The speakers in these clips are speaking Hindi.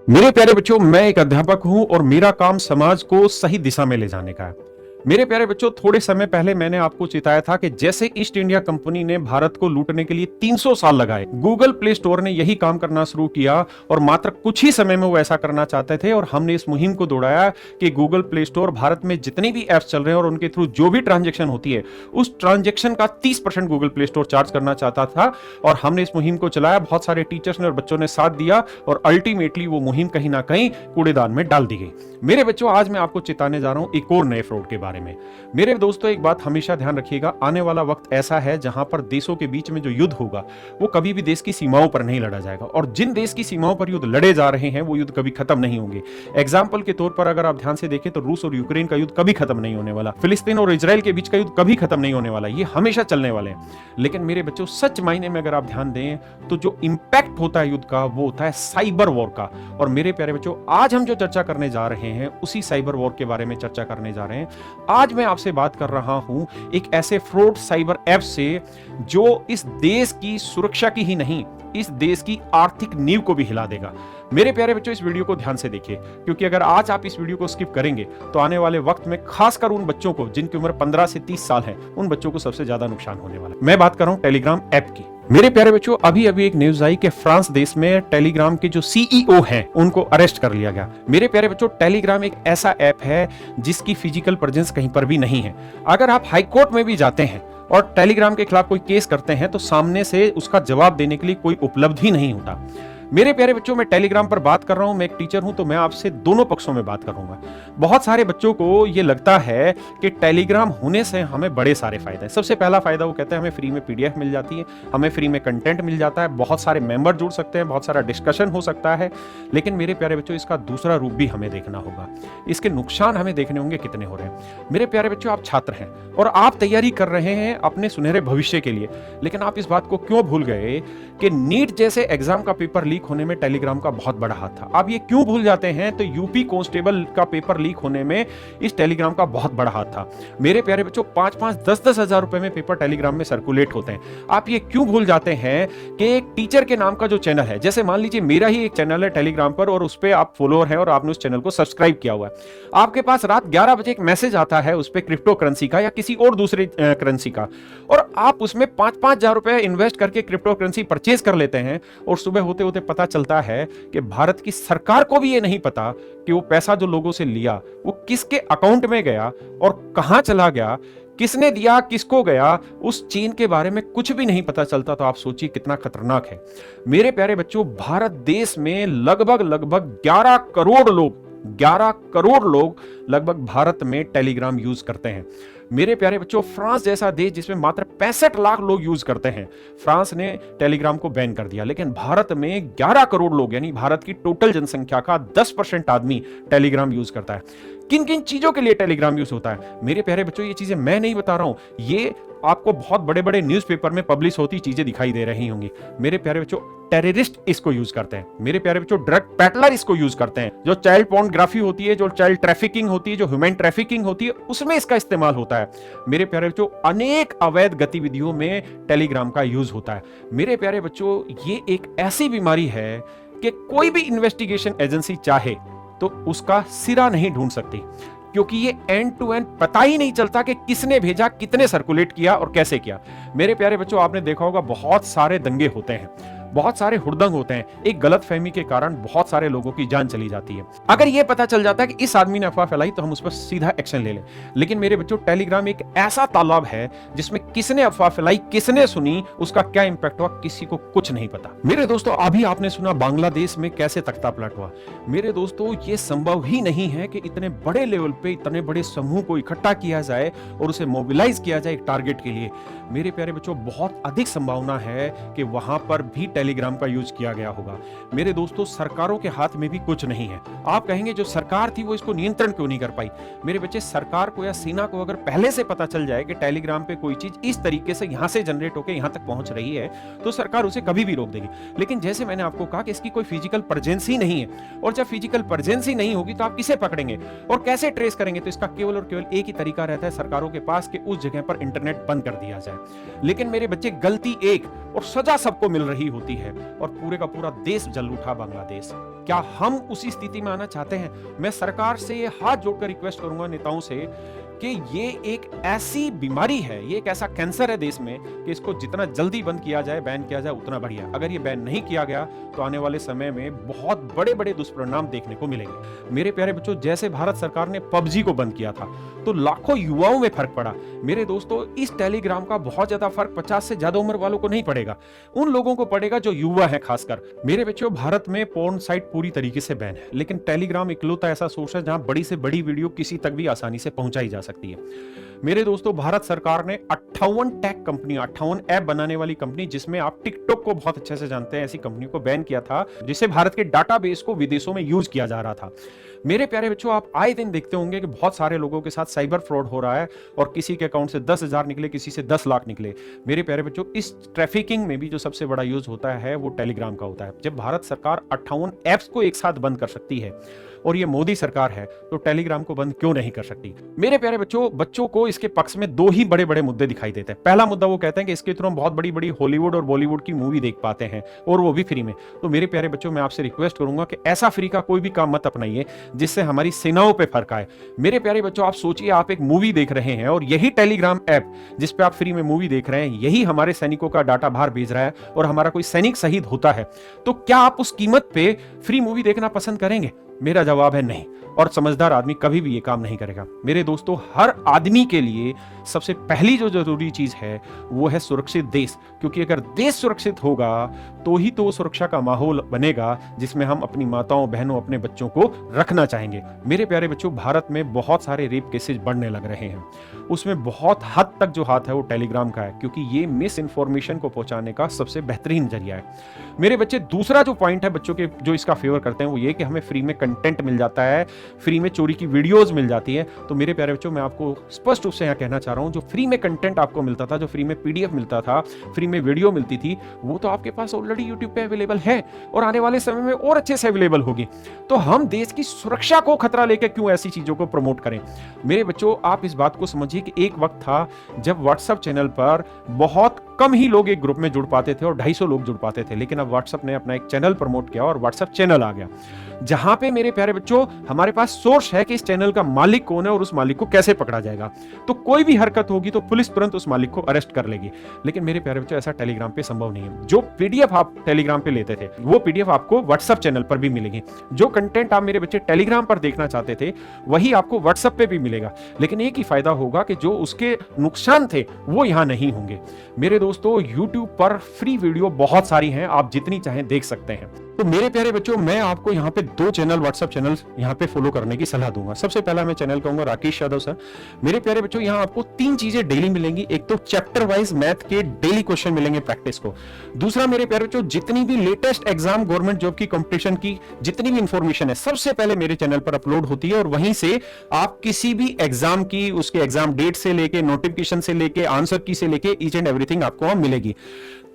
मेरे प्यारे बच्चों, मैं एक अध्यापक हूं और मेरा काम समाज को सही दिशा में ले जाने का है। मेरे प्यारे बच्चों, थोड़े समय पहले मैंने आपको चिताया था कि जैसे ईस्ट इंडिया कंपनी ने भारत को लूटने के लिए 300 साल लगाए, गूगल प्ले स्टोर ने यही काम करना शुरू किया और मात्र कुछ ही समय में वो ऐसा करना चाहते थे और हमने इस मुहिम को दौड़ाया कि गूगल प्ले स्टोर भारत में जितनी भी एप्स चल रहे हैं और उनके थ्रू जो भी ट्रांजेक्शन होती है, उस ट्रांजेक्शन का 30% गूगल प्ले स्टोर चार्ज करना चाहता था। और हमने इस मुहिम को चलाया, बहुत सारे टीचर्स ने और बच्चों ने साथ दिया और अल्टीमेटली वो मुहिम कहीं ना कहीं कूड़ेदान में डाल दी गई। मेरे बच्चों, आज मैं आपको चिताने जा रहा हूं एक और नए फ्रॉड के बारे में। मेरे दोस्तों, एक बात हमेशा ध्यान रखिएगा, आने वाला वक्त ऐसा है जहां पर देशों के बीच में जो युद्ध होगा वो कभी भी देश की सीमाओं पर नहीं लड़ा जाएगा और जिन देश की सीमाओं पर युद्ध लड़े जा रहे हैं वो युद्ध कभी खत्म नहीं होंगे। एग्जाम्पल के तौर पर अगर आप ध्यान से देखें तो रूस और यूक्रेन का युद्ध कभी खत्म नहीं होने वाला, फिलिस्तीन और इजराइल के बीच का युद्ध कभी खत्म नहीं होने वाला, ये हमेशा चलने वाले हैं। लेकिन मेरे बच्चों, सच मायने में अगर आप ध्यान दें तो जो इंपैक्ट होता है युद्ध का वो होता है साइबर वॉर का। और मेरे प्यारे बच्चों, आज हम जो चर्चा करने जा रहे हैं उसी साइबर वॉर के बारे में चर्चा करने जा रहे हैं। आज मैं आपसे बात कर रहा हूं एक ऐसे फ्रॉड साइबर ऐप से जो इस देश की सुरक्षा की ही नहीं, इस देश की आर्थिक नींव को भी हिला देगा। मेरे प्यारे बच्चों, इस वीडियो को ध्यान से देखिए, क्योंकि अगर आज आप इस वीडियो को स्किप करेंगे तो आने वाले वक्त में खासकर उन बच्चों को जिनकी उम्र 15 से 30 साल है, उन बच्चों को सबसे ज्यादा नुकसान होने वाला है। मैं बात कर रहा हूं टेलीग्राम ऐप की। मेरे प्यारे बच्चों, अभी एक न्यूज आई कि फ्रांस देश में टेलीग्राम के जो सीईओ हैं उनको अरेस्ट कर लिया गया। मेरे प्यारे बच्चों, टेलीग्राम एक ऐसा ऐप है जिसकी फिजिकल प्रेजेंस कहीं पर भी नहीं है। अगर आप हाई कोर्ट में भी जाते हैं और टेलीग्राम के खिलाफ कोई केस करते हैं तो सामने से उसका जवाब देने के लिए कोई उपलब्ध ही नहीं होता। मेरे प्यारे बच्चों, मैं टेलीग्राम पर बात कर रहा हूं, मैं एक टीचर हूं तो मैं आपसे दोनों पक्षों में बात करूंगा। बहुत सारे बच्चों को ये लगता है कि टेलीग्राम होने से हमें बड़े सारे फायदे हैं। सबसे पहला फायदा वो कहते हैं हमें फ्री में पीडीएफ मिल जाती है, हमें फ्री में कंटेंट मिल जाता है, बहुत सारे मेंबर जुड़ सकते हैं, बहुत सारा डिस्कशन हो सकता है। लेकिन मेरे प्यारे बच्चों, इसका दूसरा रूप भी हमें देखना होगा, इसके नुकसान हमें देखने होंगे कितने हो रहे हैं। मेरे प्यारे बच्चों, आप छात्र हैं और आप तैयारी कर रहे हैं अपने सुनहरे भविष्य के लिए, लेकिन आप इस बात को क्यों भूल गए कि नीट जैसे एग्जाम का पेपर लीक होने में टेलीग्राम का बहुत बड़ा हाथ था। आप ये क्यों भूल जाते हैं? तो यूपी कांस्टेबल का पेपर लीक होने में इस टेलीग्राम का बहुत बड़ा हाथ था। मेरे प्यारे बच्चों, 5-5, 10-10 हजार रुपए में पेपर टेलीग्राम में सर्कुलेट होते हैं। आप ये क्यों भूल जाते हैं कि एक टीचर के नाम का जो चैनल है, जैसे मान लीजिए मेरा ही एक चैनल है टेलीग्राम पर और उस पर आप फॉलोअर हैं और आपने उस चैनल को सब्सक्राइब किया हुआ है, आपके पास रात 11 बजे एक मैसेज आता है उस पर क्रिप्टो करेंसी का या किसी और दूसरी करेंसी का, और आप उसमें 5-5 हजार रुपए इन्वेस्ट करके क्रिप्टो करेंसी परचेज कर लेते हैं और सुबह होते होते पता चलता है कि भारत की सरकार को भी ये नहीं पता कि वो पैसा जो लोगों से लिया वो किसके अकाउंट में गया और कहां चला गया, किसने दिया, किसको गया, उस चीन के बारे में कुछ भी नहीं पता चलता। तो आप सोचिए कितना खतरनाक है। मेरे प्यारे बच्चों, भारत देश में लगभग 11 करोड़ लोग लगभग भारत में टेलीग्राम यूज करते हैं। मेरे प्यारे बच्चों, फ्रांस जैसा देश जिसमें मात्र 65 लाख लोग यूज करते हैं, फ्रांस ने टेलीग्राम को बैन कर दिया, लेकिन भारत में 11 करोड़ लोग, यानी भारत की टोटल जनसंख्या का 10% आदमी टेलीग्राम यूज करता है। किन किन चीजों के लिए टेलीग्राम यूज होता है? मेरे प्यारे बच्चों, ये चीजें मैं नहीं बता रहा हूं, ये आपको बहुत बड़े बड़े न्यूज़पेपर में पब्लिश होती चीजें दिखाई दे रही होंगी। मेरे प्यारे बच्चों, टेररिस्ट इसको यूज करते हैं। मेरे प्यारे बच्चों, ड्रग पैडलर इसको यूज करते हैं। जो चाइल्ड पोर्नोग्राफी होती है, जो चाइल्ड ट्रैफिकिंग होती है, जो ह्यूमन ट्रैफिकिंग होती है, उसमें इसका इस्तेमाल होता है। मेरे प्यारे बच्चों, अनेक अवैध गतिविधियों में टेलीग्राम का यूज होता है। मेरे प्यारे बच्चों, ये एक ऐसी बीमारी है कि कोई भी इन्वेस्टिगेशन एजेंसी चाहे तो उसका सिरा नहीं ढूंढ सकती, क्योंकि ये एंड टू एंड पता ही नहीं चलता कि किसने भेजा, कितने सर्कुलेट किया और कैसे किया। मेरे प्यारे बच्चों, आपने देखा होगा बहुत सारे दंगे होते हैं, बहुत सारे हुड़दंग होते हैं, एक गलतफहमी के कारण बहुत सारे लोगों की जान चली जाती है। अगर ये पता चल जाता है कि इस आदमी ने अफवाह फैलाई तो हम उस पर सीधा एक्शन ले लें। लेकिन मेरे बच्चों, टेलीग्राम एक ऐसा तालाब है जिसमें किसने अफवाह फैलाई, किसने सुनी, उसका क्या इंपैक्ट हुआ, किसी को कुछ नहीं पता। मेरे दोस्तों, अभी आपने सुना बांग्लादेश में कैसे तख्ता पलट हुआ। मेरे दोस्तों, ये संभव ही नहीं है कि इतने बड़े लेवल पे इतने बड़े समूह को इकट्ठा किया जाए और उसे मोबिलाइज किया जाए एक टारगेट के लिए। मेरे प्यारे बच्चों, बहुत अधिक संभावना है कि वहां पर भी टेलीग्राम का यूज किया गया होगा। मेरे दोस्तों, सरकारों के हाथ में भी कुछ नहीं है। आप कहेंगे जो सरकार थी वो इसको नियंत्रण क्यों नहीं कर पाई? मेरे बच्चे, सरकार को या सेना को अगर पहले से पता चल जाए कि टेलीग्राम पे कोई चीज इस तरीके से यहां से जनरेट होकर यहां तक पहुंच रही है तो सरकार उसे कभी भी रोक देगी। लेकिन जैसे मैंने आपको कहा कि इसकी कोई फिजिकल प्रेजेंस ही नहीं है, और जब फिजिकल प्रेजेंस ही नहीं होगी तो आप किसे पकड़ेंगे और कैसे ट्रेस करेंगे? तो इसका केवल और केवल एक ही तरीका रहता है सरकारों के पास कि उस जगह पर इंटरनेट बंद कर दिया जाए। लेकिन मेरे बच्चे, गलती एक और सजा सबको मिल रही होती है और पूरे का पूरा देश जल उठा बांग्लादेश। क्या हम उसी स्थिति में आना चाहते हैं? मैं सरकार से हाथ जोड़कर रिक्वेस्ट करूंगा, नेताओं से, कि ये एक ऐसी बीमारी है, ये एक ऐसा कैंसर है देश में कि इसको जितना जल्दी बंद किया जाए, बैन किया जाए, उतना बढ़िया। अगर ये बैन नहीं किया गया तो आने वाले समय में बहुत बड़े बड़े दुष्परिणाम देखने को मिलेंगे। मेरे प्यारे बच्चों, जैसे भारत सरकार ने पबजी को बंद किया था तो लाखों युवाओं में फर्क पड़ा। मेरे दोस्तों, इस टेलीग्राम का बहुत ज्यादा फर्क 50 से ज्यादा उम्र वालों को नहीं पड़ेगा, उन लोगों को पड़ेगा जो युवा है खासकर। मेरे बच्चों, भारत में पोर्न साइट पूरी तरीके से बैन है, लेकिन टेलीग्राम इकलौता ऐसा सोर्स है जहां बड़ी से बड़ी वीडियो किसी तक भी आसानी से पहुंचाई जा सकती है। मेरे दोस्तों, भारत सरकार ने 58 टेक कंपनी, 58 ऐप बनाने वाली कंपनी, जिसमें आप टिकटॉक को बहुत अच्छे से जानते हैं, ऐसी कंपनियों को बैन किया था, जिससे भारत के डाटाबेस को विदेशों में यूज किया जा रहा था। मेरे प्यारे बच्चों, आप आए दिन देखते होंगे कि बहुत सारे लोगों के साथ साइबर फ्रॉड हो रहा है और किसी के अकाउंट से 10,000 निकले, किसी से 10 लाख निकले। मेरे प्यारे बच्चों, इस ट्रैफिकिंग में भी जो सबसे बड़ा यूज होता है वो टेलीग्राम का होता है। जब भारत सरकार 58 ऐप्स को एक साथ बंद कर सकती है और ये मोदी सरकार है, तो टेलीग्राम को बंद क्यों नहीं कर सकती? मेरे प्यारे बच्चों को इसके पक्ष में दो ही बड़े बड़े मुद्दे दिखाई देते हैं। पहला मुद्दा, वो कहते हैं कि इसके थ्रू हम बहुत बड़ी बड़ी हॉलीवुड और बॉलीवुड की मूवी देख पाते हैं, और वो भी फ्री में। तो मेरे प्यारे बच्चों, मैं आपसे रिक्वेस्ट करूंगा कि ऐसा फ्री का कोई भी काम मत अपनाइए जिससे हमारी सेनाओं पे फर्क आए। मेरे प्यारे बच्चों, आप सोचिए, आप एक मूवी देख रहे हैं और यही टेलीग्राम ऐप जिस पे आप फ्री में मूवी देख रहे हैं, यही हमारे सैनिकों का डाटा बाहर भेज रहा है और हमारा कोई सैनिक शहीद होता है, तो क्या आप उस कीमत पे फ्री मूवी देखना पसंद करेंगे? मेरा जवाब है नहीं, और समझदार आदमी कभी भी ये काम नहीं करेगा। मेरे दोस्तों, हर आदमी के लिए सबसे पहली जो जरूरी चीज है वो है सुरक्षित देश, क्योंकि अगर देश सुरक्षित होगा तो ही तो सुरक्षा का माहौल बनेगा जिसमें हम अपनी माताओं, बहनों, अपने बच्चों को रखना चाहेंगे। मेरे प्यारे बच्चों, भारत में बहुत सारे रेप केसेस बढ़ने लग रहे हैं, उसमें बहुत हद तक जो हाथ है वो टेलीग्राम का है, क्योंकि ये मिस इन्फॉर्मेशन को पहुंचाने का सबसे बेहतरीन जरिया है। मेरे बच्चे, दूसरा जो पॉइंट है बच्चों के जो इसका फेवर करते हैं वो ये कि हमें फ्री में कंटेंट मिल जाता है, फ्री में चोरी की वीडियोस मिल जाती है। तो मेरे प्यारे बच्चों, मैं आपको स्पष्ट रूप से यहाँ कहना चाह रहा हूँ, जो फ्री में कंटेंट आपको मिलता था, जो फ्री में पीडीएफ मिलता था, फ्री में वीडियो मिलती थी, वो तो आपके पास ऑलरेडी यूट्यूब पे अवेलेबल है और आने वाले समय में और अच्छे से अवेलेबल होगी। तो हम देश की सुरक्षा को खतरा लेकर क्यों ऐसी चीजों को प्रमोट करें? मेरे बच्चों, आप इस बात को समझिए कि एक वक्त था जब व्हाट्सएप चैनल पर बहुत कम ही लोग एक ग्रुप में जुड़ पाते थे और 250 लोग जुड़ पाते थे, लेकिन अब व्हाट्सएप ने अपना एक चैनल प्रमोट किया और व्हाट्सएप चैनल आ गया, जहां पे मेरे प्यारे बच्चों हमारे पास सोर्स है कि इस चैनल का मालिक कौन है और उस मालिक को कैसे पकड़ा जाएगा। तो कोई भी हरकत होगी तो पुलिस तुरंत उस मालिक को अरेस्ट कर लेगी। लेकिन मेरे प्यारे बच्चों, ऐसा टेलीग्राम पे संभव नहीं है। जो पीडीएफ आप टेलीग्राम पे लेते थे वो पीडीएफ आपको व्हाट्सएप चैनल पर भी मिलेगी। जो कंटेंट आप मेरे बच्चे टेलीग्राम पर देखना चाहते थे वही आपको व्हाट्सएप पे भी मिलेगा, लेकिन एक ही फायदा होगा कि जो उसके नुकसान थे वो यहां नहीं होंगे। मेरे दोस्तों, यूट्यूब पर फ्री वीडियो बहुत सारी हैं, आप जितनी चाहें देख सकते हैं। तो मेरे प्यारे बच्चों, मैं आपको यहाँ पे 2 चैनल, व्हाट्सएप चैनल यहाँ पे फॉलो करने की सलाह दूंगा। सबसे पहला मैं चैनल कहूंगा राकेश यादव सर। मेरे प्यारे बच्चों, यहाँ आपको 3 चीजें डेली मिलेंगी। एक तो चैप्टर वाइज मैथ के डेली क्वेश्चन मिलेंगे प्रैक्टिस को। दूसरा मेरे प्यारे बच्चों, जितनी भी लेटेस्ट एग्जाम, गवर्नमेंट जॉब की कंपटीशन की जितनी भी इंफॉर्मेशन है सबसे पहले मेरे चैनल पर अपलोड होती है, और वहीं से आप किसी भी एग्जाम की, उसके एग्जाम डेट से लेके, नोटिफिकेशन से लेके, आंसर की से लेके, ईच एंड एवरीथिंग आपको वहां मिलेगी।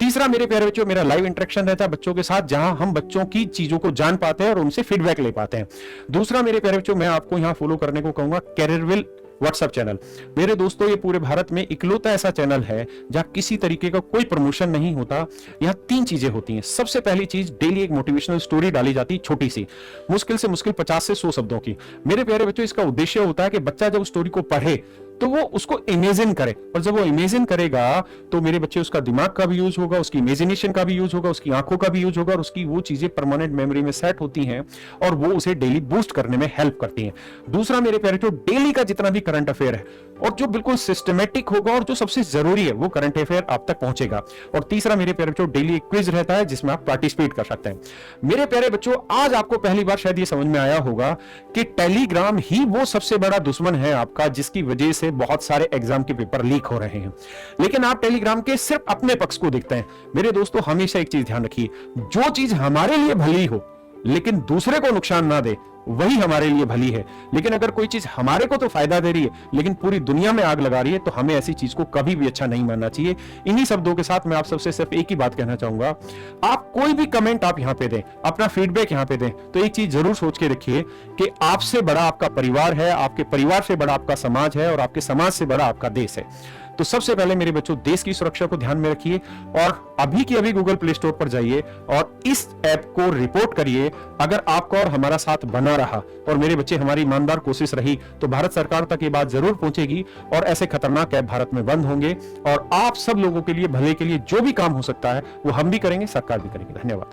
तीसरा मेरे प्यारे बच्चों, मेरा लाइव इंटरेक्शन रहता है बच्चों के साथ, जहां हम बच्चों की चीजों को जान पाते हैं और उनसे फीडबैक ले पाते हैं। दूसरा मेरे प्यारे बच्चों, मैं आपको यहां फॉलो करने को कहूंगा कैरियरविल व्हाट्सएप चैनल। मेरे दोस्तों, ये पूरे भारत में इकलौता ऐसा चैनल है जहां किसी तरीके का कोई प्रमोशन नहीं होता। यहां 3 चीजें होती हैं। सबसे पहली चीज, डेली एक मोटिवेशनल स्टोरी डाली जाती है, छोटी सी, मुश्किल से मुश्किल 50 से 100 शब्दों की। मेरे प्यारे बच्चों, इसका उद्देश्य होता है कि बच्चा जब स्टोरी को पढ़े तो वो उसको इमेजिन करे, और जब वो इमेजिन करेगा तो मेरे बच्चे उसका दिमाग का भी यूज होगा, उसकी इमेजिनेशन का भी यूज होगा, उसकी आंखों का भी यूज होगा, और उसकी वो चीजें परमानेंट मेमोरी में सेट होती हैं और वो उसे डेली बूस्ट करने में हेल्प करती हैं। दूसरा मेरे प्यारे, जो डेली का जितना भी करंट अफेयर है और जो बिल्कुल सिस्टमेटिक होगा और जो सबसे जरूरी है वो करंट अफेयर आप तक पहुंचेगा। और तीसरा मेरे प्यारे बच्चों, डेली एक क्विज रहता है जिसमें आप पार्टिसिपेट कर सकते हैं। मेरे प्यारे बच्चों, आज आपको पहली बार शायद ये समझ में आया होगा कि टेलीग्राम ही वो सबसे बड़ा दुश्मन है आपका, जिसकी वजह से बहुत सारे एग्जाम के पेपर लीक हो रहे हैं। लेकिन आप टेलीग्राम के सिर्फ अपने पक्ष को देखते हैं। मेरे दोस्तों, हमेशा एक चीज ध्यान रखिए, जो चीज हमारे लिए भली हो लेकिन दूसरे को नुकसान ना दे, वही हमारे लिए भली है। लेकिन अगर कोई चीज हमारे को तो फायदा दे रही है लेकिन पूरी दुनिया में आग लगा रही है, तो हमें ऐसी चीज को कभी भी अच्छा नहीं मानना चाहिए। इन्हीं शब्दों के साथ मैं आप सबसे सिर्फ एक ही बात कहना चाहूंगा, आप कोई भी कमेंट आप यहां पे दें, अपना फीडबैक यहां पे दें, तो एक चीज जरूर सोच के रखिए कि आपसे बड़ा आपका परिवार है, आपके परिवार से बड़ा आपका समाज है, और आपके समाज से बड़ा आपका देश है। तो सबसे पहले मेरे बच्चों, देश की सुरक्षा को ध्यान में रखिए और अभी की अभी गूगल प्ले स्टोर पर जाइए और इस ऐप को रिपोर्ट करिए। अगर आपका और हमारा साथ बना रहा और मेरे बच्चे हमारी ईमानदार कोशिश रही तो भारत सरकार तक ये बात जरूर पहुंचेगी और ऐसे खतरनाक ऐप भारत में बंद होंगे और आप सब लोगों के लिए, भले के लिए जो भी काम हो सकता है वो हम भी करेंगे, सरकार भी करेंगे। धन्यवाद।